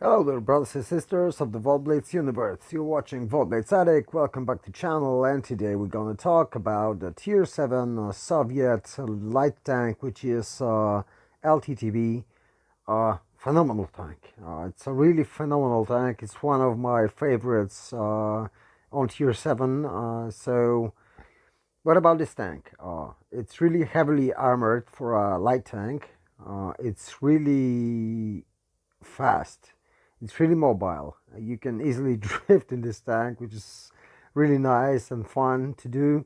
Hello there, brothers and sisters of the Blitz universe. You're watching Blitz Addict. Welcome back to the channel, and today we're gonna talk about the Tier 7 Soviet light tank, which is LTTB. Phenomenal tank. It's a really phenomenal tank. It's one of my favorites on Tier 7. What about this tank? It's really heavily armored for a light tank. It's really fast. It's really mobile. You can easily drift in this tank, which is really nice and fun to do.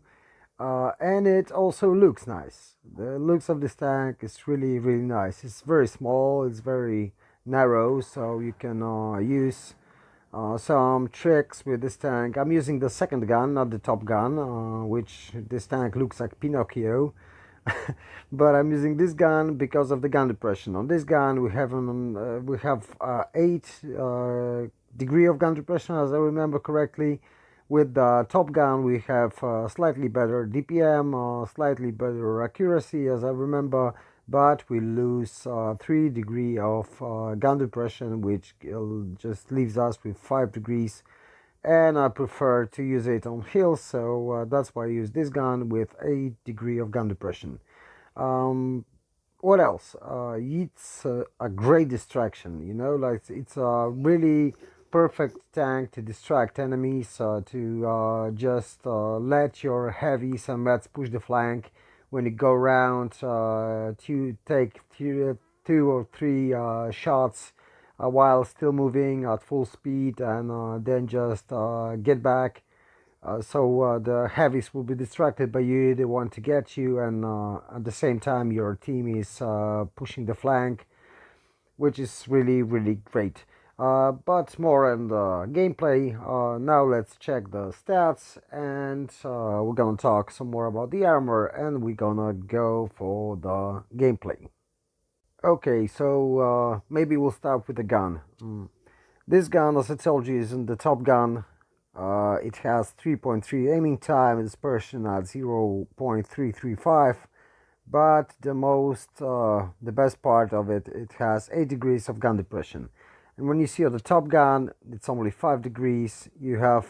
And it also looks nice. The looks of this tank is really nice. It's very small, it's very narrow, so you can use some tricks with this tank. I'm using the second gun, not the top gun, which this tank looks like Pinocchio. But I'm using this gun because of the gun depression. On this gun we have 8 degree of gun depression, as I remember correctly. With the top gun we have slightly better DPM, slightly better accuracy, as I remember, but we lose 3 degree of gun depression, which just leaves us with 5 degrees. And I prefer to use it on hills, so that's why I use this gun with 8 degree of gun depression. What else? It's a great distraction, like it's a really perfect tank to distract enemies, to just let your heavies and meds push the flank when you go around, to take 2 or 3 shots while still moving at full speed, and then just get back. So the heavies will be distracted by you, they want to get you, and at the same time your team is pushing the flank, which is really great. But more on the gameplay. Now let's check the stats, and we're gonna talk some more about the armor, and we're gonna go for the gameplay. Okay, so maybe we'll start with the gun. This gun, as I told you, is in the top gun. It has 3.3 aiming time, dispersion at 0.335, but the best part of it, it has 8 degrees of gun depression. And when you see on the top gun, it's only 5 degrees. You have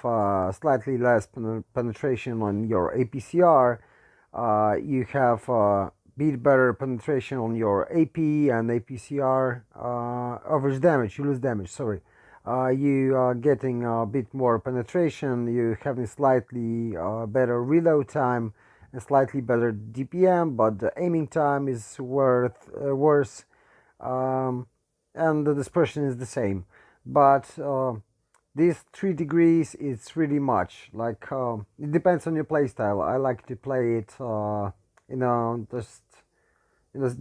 slightly less penetration on your APCR. You have bit better penetration on your AP and APCR. Average damage, you lose damage, sorry. You are getting a bit more penetration, you having slightly better reload time and slightly better DPM, but the aiming time is worse, and the dispersion is the same. But these 3 degrees, it's really much. Like, it depends on your playstyle. I like to play it, just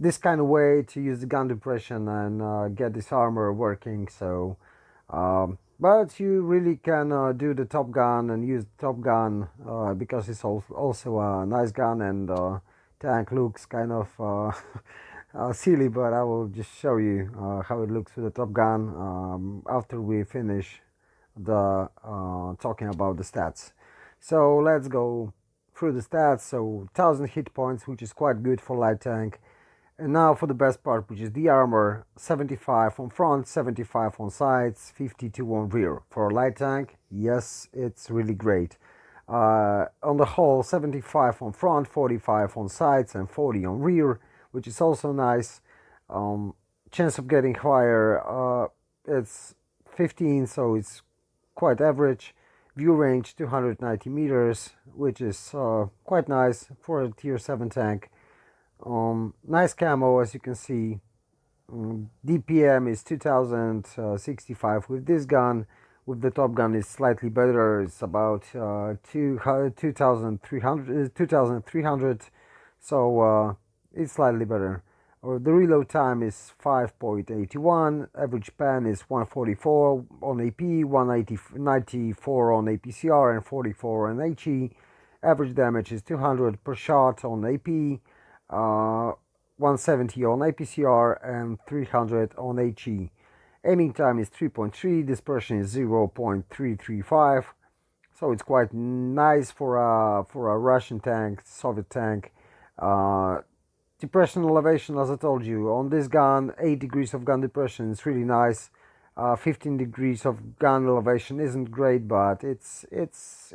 this kind of way, to use the gun depression and get this armor working. So but you really can do the top gun and use the top gun because it's also a nice gun, and tank looks kind of silly, but I will just show you how it looks with the top gun after we finish the talking about the stats. So let's go through the stats. So 1000 hit points, which is quite good for light tank. And now for the best part, which is the armor. 75 on front, 75 on sides, 52 on rear. For a light tank, yes, it's really great. On the whole, 75 on front, 45 on sides, and 40 on rear, which is also nice. Chance of getting higher, it's 15, so it's quite average. View range 290 meters, which is quite nice for a tier 7 tank. Nice camo, as you can see. DPM is 2065 with this gun. With the top gun is slightly better, it's about 2300, so it's slightly better. The reload time is 5.81, average pen is 144 on AP, 194 on APCR, and 44 on HE. Average damage is 200 per shot on AP, 170 on APCR, and 300 on HE. Aiming time is 3.3, dispersion is 0.335, so it's quite nice for a Russian tank, Soviet tank. Depression elevation, as I told you, on this gun, 8 degrees of gun depression is really nice. 15 degrees of gun elevation isn't great, but it's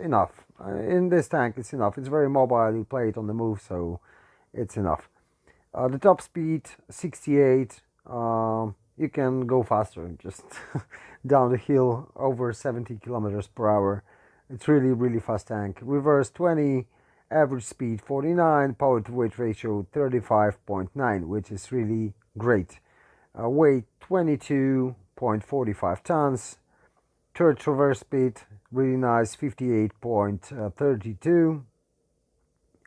enough. In this tank, it's enough. It's very mobile. You play it on the move, so it's enough. The top speed 68. You can go faster, just down the hill over 70 kilometers per hour. It's really fast tank. Reverse 20, average speed 49, power to weight ratio 35.9, which is really great. Weight 22.45 tons. Third traverse speed really nice 58.32.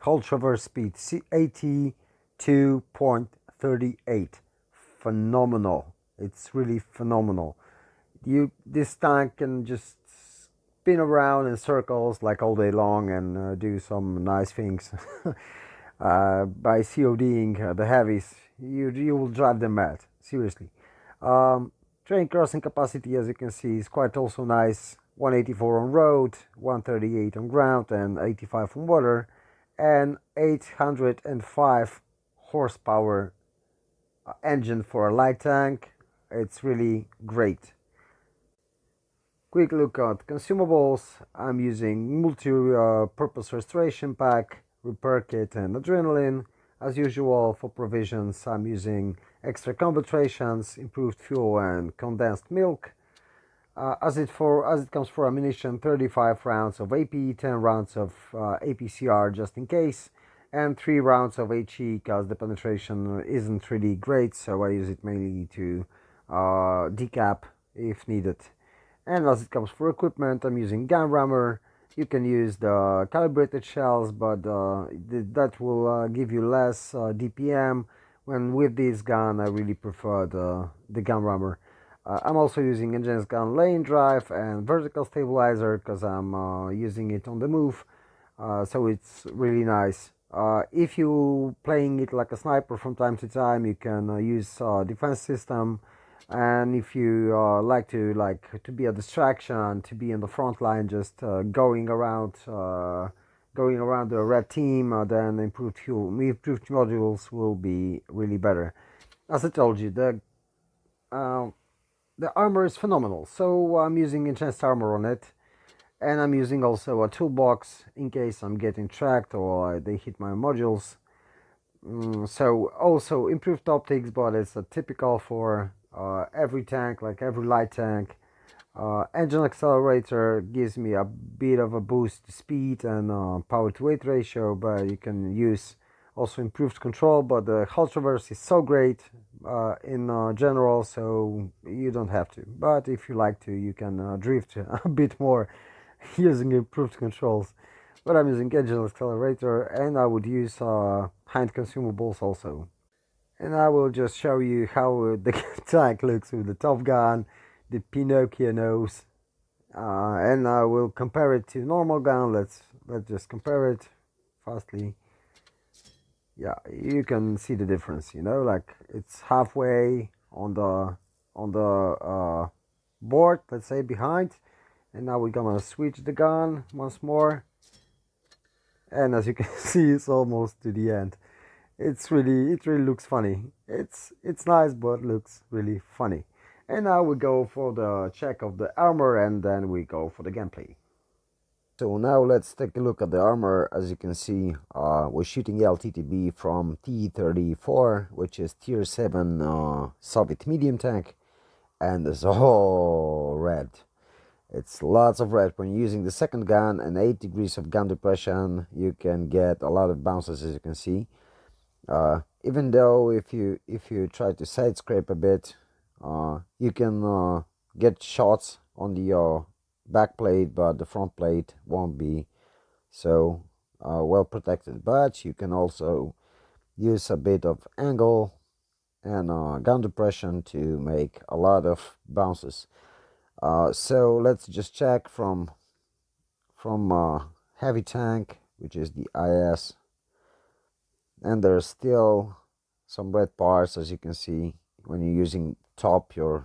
Whole traverse speed 82.38. Phenomenal. It's really phenomenal. This tank can just spin around in circles like all day long and do some nice things. By CODing the heavies, you will drive them mad. Seriously. Train crossing capacity, as you can see, is quite also nice. 184 on road, 138 on ground, and 85 on water, and 805 horsepower engine for a light tank. It's really great. Quick look at consumables. I'm using multi-purpose restoration pack, repair kit, and adrenaline. As usual, for provisions, I'm using extra combat rations, improved fuel, and condensed milk. As it comes for ammunition, 35 rounds of AP, 10 rounds of APCR just in case, and 3 rounds of HE because the penetration isn't really great, so I use it mainly to decap if needed. And as it comes for equipment, I'm using gun rammer. You can use the calibrated shells, but that will give you less DPM. When with this gun, I really prefer the gun rammer. I'm also using enhanced gun lane drive and vertical stabilizer because I'm using it on the move, so it's really nice. If you playing it like a sniper from time to time, you can use defense system. And if you like to be a distraction, to be in the front line, just going around the red team, then improved modules will be really better. As I told you, the armor is phenomenal, so I'm using enhanced armor on it, and I'm using also a toolbox in case I'm getting tracked or they hit my modules. So also improved optics, but it's a typical for every tank, like every light tank. Engine accelerator gives me a bit of a boost to speed and power to weight ratio, but you can use also improved control. But the hull traverse is so great in general, so you don't have to. But if you like to, you can drift a bit more using improved controls. But I'm using engine accelerator, and I would use hand consumables also. And I will just show you how the tank looks with the Top Gun, the Pinocchio nose, and I will compare it to normal gun. Let's just compare it fastly. Yeah, you can see the difference. Like it's halfway on the board, let's say behind, and now we're gonna switch the gun once more, and as you can see, it's almost to the end. It really looks funny. It's nice, but looks really funny. And now we go for the check of the armor, and then we go for the gameplay. So now let's take a look at the armor. As you can see, we're shooting LTTB from T-34, which is tier 7 Soviet medium tank, and it's all red. It's lots of red. When you're using the second gun and 8 degrees of gun depression, you can get a lot of bounces, as you can see. Even though if you try to side scrape a bit, you can get shots on the back plate, but the front plate won't be so well protected. But you can also use a bit of angle and gun depression to make a lot of bounces. So let's just check from heavy tank, which is the IS, and there's still some red parts, as you can see. When you're using your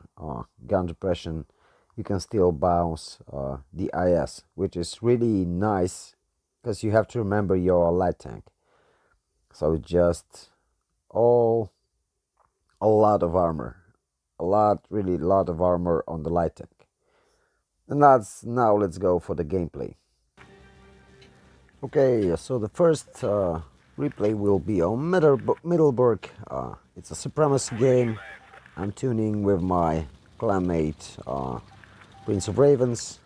gun depression, you can still bounce the IS, which is really nice because you have to remember you're a light tank. So just a lot of armor, really a lot of armor on the light tank. And now let's go for the gameplay. Okay, so the first replay will be on Middleburg. It's a supremacy game. I'm tuning with my clanmate Prince of Ravens.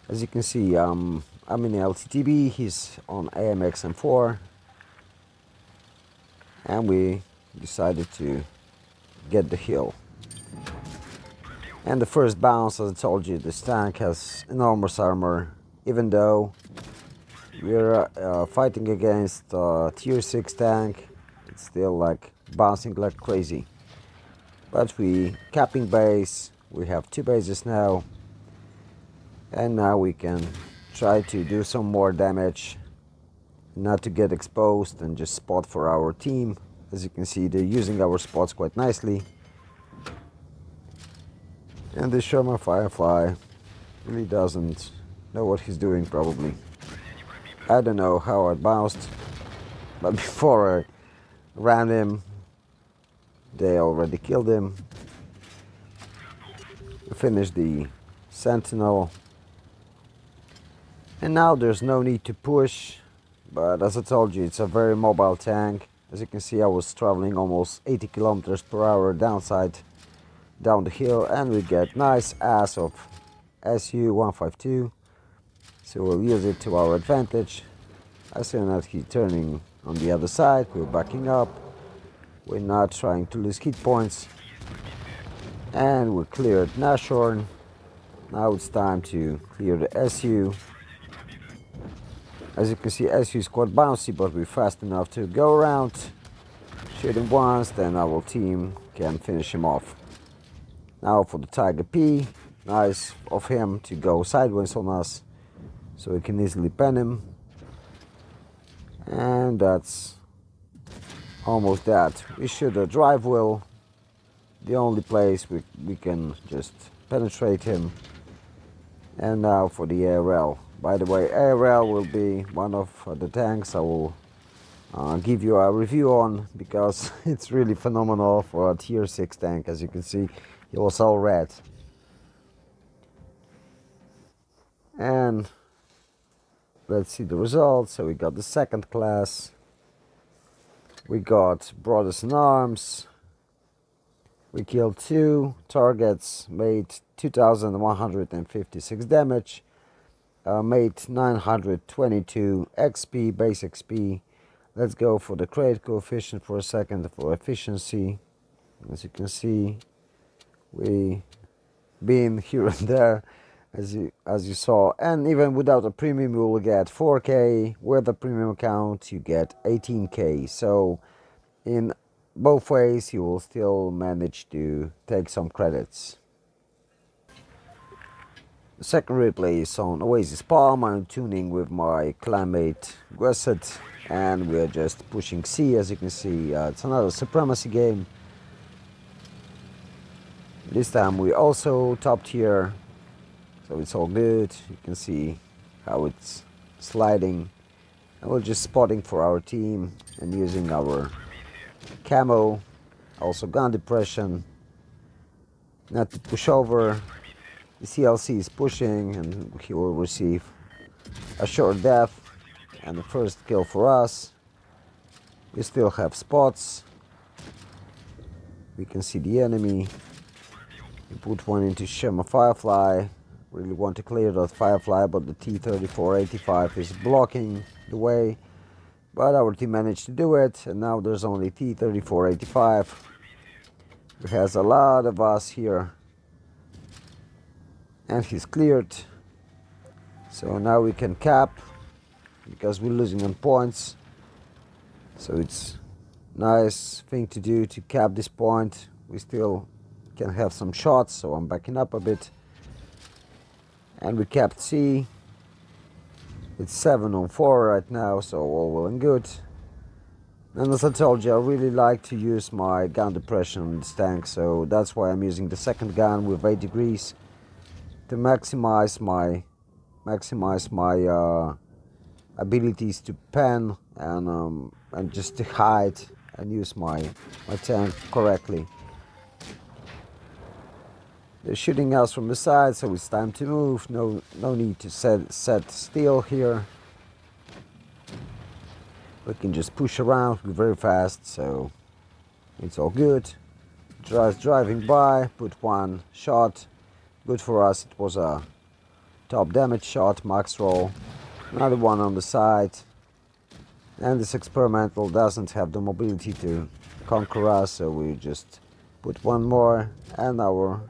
As you can see, I'm in LTTB, he's on AMX M4, and we decided to get the hill. And the first bounce, as I told you, this tank has enormous armor, even though we're fighting against a tier 6 tank. It's still like bouncing like crazy. But we capping base, we have 2 bases now, and now we can try to do some more damage, not to get exposed, and just spot for our team. As you can see, they're using our spots quite nicely. And this Sherman Firefly really doesn't know what he's doing, probably. I don't know how I bounced, but before I ran him, they already killed him. We finished the Sentinel. And now there's no need to push, but as I told you, it's a very mobile tank. As you can see, I was traveling almost 80 kilometers per hour down the hill, and we get nice ass of SU-152. So we'll use it to our advantage. As soon as he's turning on the other side, we're backing up. We're not trying to lose hit points. And we cleared Nashorn. Now it's time to clear the SU. As you can see, SU is quite bouncy, but we're fast enough to go around, shoot him once, then our team can finish him off. Now for the Tiger P, nice of him to go sideways on us, so we can easily pen him. And that's almost that. We shoot a drive wheel, the only place we can just penetrate him. And now for the ARL. By the way, ARL will be one of the tanks I will give you a review on, because it's really phenomenal for a tier 6 tank. As you can see, it was all red. And let's see the results. So we got the second class. We got Brothers in Arms. We killed 2 targets, made 2,156 damage. Made 922 XP, base XP. Let's go for the crate coefficient for a second for efficiency. As you can see, we been here and there, as you saw, and even without a premium you will get 4K. With a premium account you get 18K. So in both ways you will still manage to take some credits. The second replay is on Oasis Palm. I'm tuning with my clanmate Gresset, and we're just pushing C. As you can see, it's another supremacy game. This time we also top tier, so it's all good. You can see how it's sliding, and we're just spotting for our team and using our camo, also gun depression, not to push over. The CLC is pushing, and he will receive a short death and the first kill for us. We still have spots. We can see the enemy. We put one into Sherman Firefly. Really want to clear that Firefly, but the T-3485 is blocking the way. But our team managed to do it, and now there's only T-3485. It has a lot of us here. And he's cleared. So now we can cap, because we're losing on points. So it's nice thing to do to cap this point. We still can have some shots, so I'm backing up a bit. And we capped C. It's 7-on-4 right now, so all well and good. And as I told you, I really like to use my gun depression on this tank, so that's why I'm using the second gun with 8 degrees to maximize my abilities to pen and just to hide and use my tank correctly. They're shooting us from the side, so it's time to move. No need to set still here. We can just push around very fast, so it's all good. Just driving by, put one shot. Good for us. It was a top damage shot, max roll. Another one on the side. And this experimental doesn't have the mobility to conquer us, so we just put one more, and our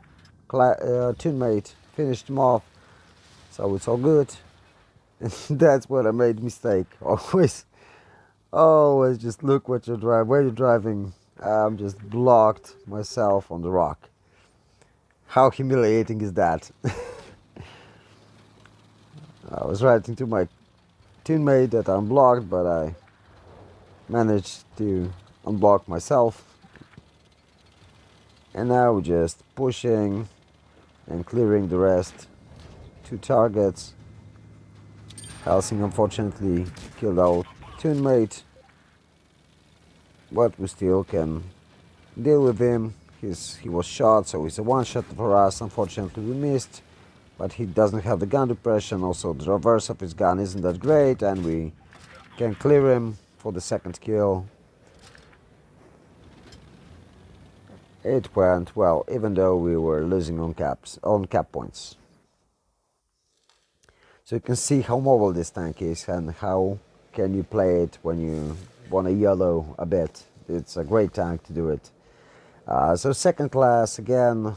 teammate finished him off. So it's all good. And that's what I made mistake. Always just look what you're driving. Where you're driving. I'm just blocked myself on the rock. How humiliating is that? I was writing to my teammate that I'm blocked, but I managed to unblock myself. And now we're just pushing and clearing the rest. 2 targets. Helsing unfortunately killed our teammate, but we still can deal with him. He was shot, so it's a one shot for us. Unfortunately we missed, but he doesn't have the gun depression. Also the reverse of his gun isn't that great, and we can clear him for the second kill. It went well, even though we were losing on cap points. So you can see how mobile this tank is and how can you play it when you want to yellow a bit. It's a great tank to do it. So second class, again,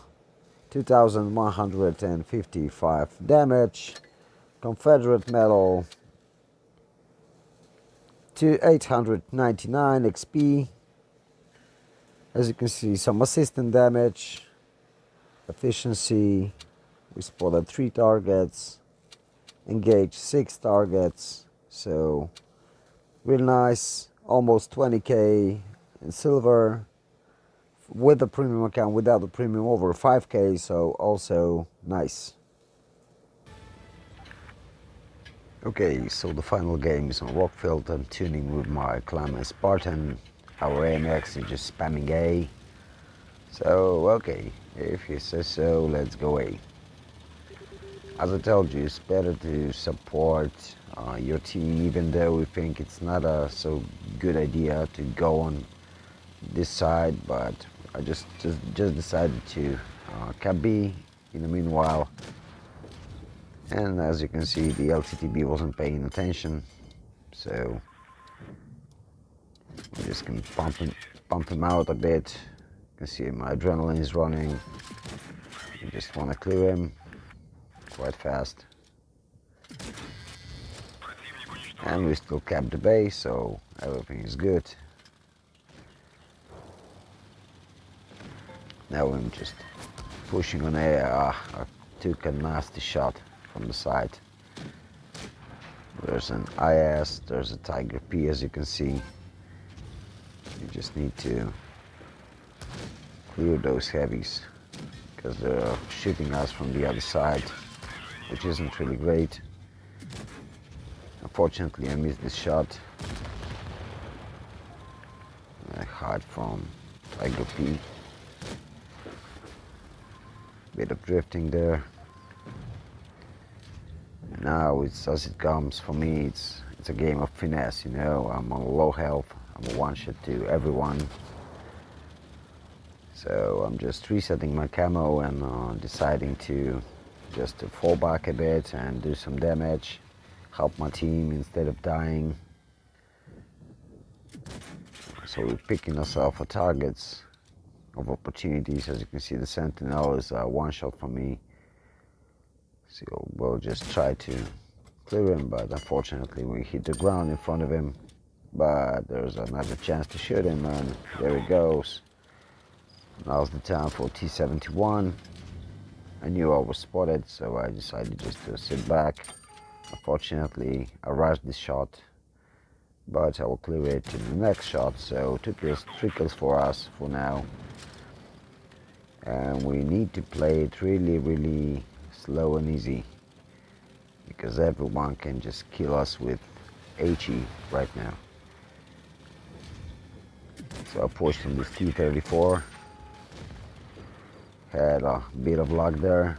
2155 damage, Confederate medal, 899 XP. As you can see, some assistant damage, efficiency, we spotted 3 targets, engaged 6 targets, so real nice. Almost 20k in silver. With the premium account, without the premium, over 5k, so also nice. Okay, so the final game is on Rockfield. I'm tuning with my Climate Spartan. Our AMX is just spamming A. So, okay, if you say so, let's go A. As I told you, it's better to support your team, even though we think it's not a so good idea to go on this side, but I just decided to cap B in the meanwhile. And as you can see, the LTTB wasn't paying attention, so we just can pump him out a bit. You can see my adrenaline is running. I just want to clear him quite fast. And we still cap the base, so everything is good. Now I'm just pushing on A. I took a nasty shot from the side. There's an IS, there's a Tiger P, as you can see. You just need to clear those heavies because they're shooting us from the other side, which isn't really great. Unfortunately, I missed this shot. I hide from Tiger P. Bit of drifting there. Now it's as it comes for me. It's a game of finesse, you know. I'm on low health. I'm a one shot to everyone. So I'm just resetting my camo and deciding to just to fall back a bit and do some damage, help my team instead of dying. So we're picking ourselves for targets of opportunities. As you can see, the Sentinel is a one shot for me. So we'll just try to clear him, but unfortunately we hit the ground in front of him. But there's another chance to shoot him, and there he goes. Now's the time for T-71. I knew I was spotted, so I decided just to sit back. Unfortunately, I rushed this shot, but I will clear it in the next shot. So 2 kills, 3 kills for us for now. And we need to play it really slow and easy, because everyone can just kill us with HE right now. So I pushed on this T-34. Had a bit of luck there,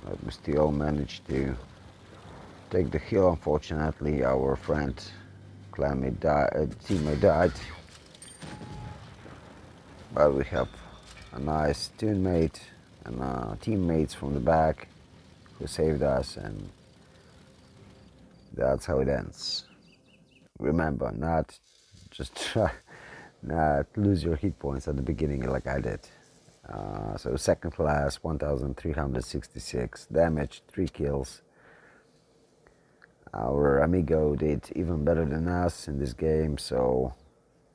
but we still managed to take the hill. Unfortunately, our friend teammate died, but we have a nice teammate and teammates from the back who saved us, and that's how it ends. Remember, not just try, not lose your hit points at the beginning like I did. So second class, 1,366 damage, 3 kills. Our amigo did even better than us in this game, so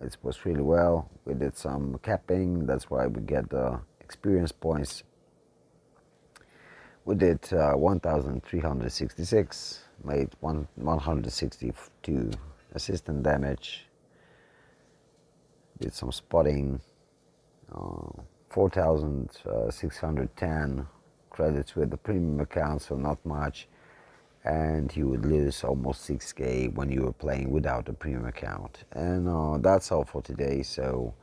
it was really well. We did some capping, that's why we get the experience points. We did 1,366, made 162 assistant damage, did some spotting, 4,610 credits with the premium account, so not much, and you would lose almost 6k when you were playing without a premium account. And that's all for today, so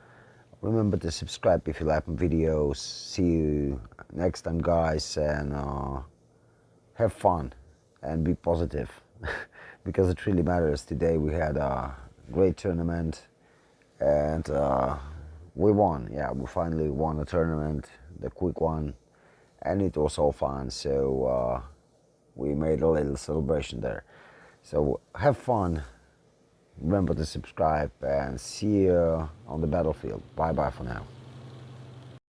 remember to subscribe if you like my videos. See you next time, guys, and have fun and be positive because it really matters. Today we had a great tournament, and we won. Yeah, we finally won a tournament, the quick one, and it was all fun. So we made a little celebration there. So have fun. Remember to subscribe, and see you on the battlefield. Bye bye for now.